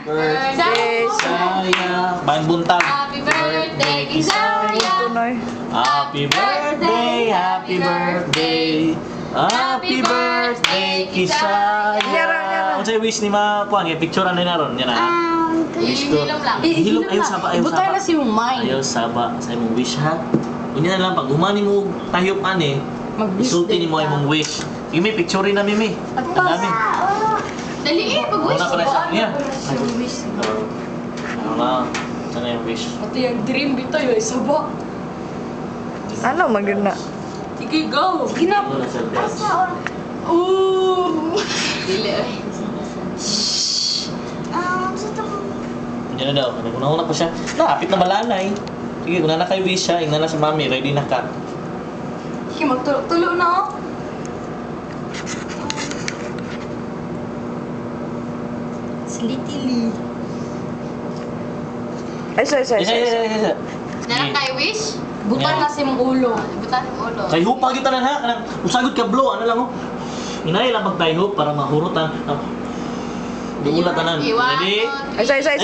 birthday Saya. Bahan buntag. Happy birthday, Kisaya. Happy birthday, happy birthday. Happy birthday, Kisaya. Ano sa'yo wish ni Ma Kuan? Picture ano na ron? Yan na. Wish ko. Hilom lang. Hilom, ayaw saba, ayaw Ibutay na saba. si Umay. Ayaw saba. Sa imong wish ha. Kunya na lang, pag humani mo tahiyop ani, isulti ni mo imong wish. Sige, may picture na mimi. Ang dami. Dali pag-wish. Una ko na siya. Yan. Wish. Ano lang. Sana yung wish. Pati yung dream bito yung isa ba? Ano maganda? Sige, go! Sige na! Ano na siya? Ooh! Dili ay. Yan na daw. Una-una pa siya. Napit na malalay. Sige, kung na kayo wish siya, ingnan na si mami, ready na ka. Sige, magtulo na oh! Slitily. Ay, sorry. Isa. Nalang kay wish? Butan na si mong ulo. Butan mo ulo. Kay hupag kita na ha. Kanang usagot ka blow, ano lang oh. Inay lang pag tayo para mahurutan. Duula tanan. Ready? Ay, sorry.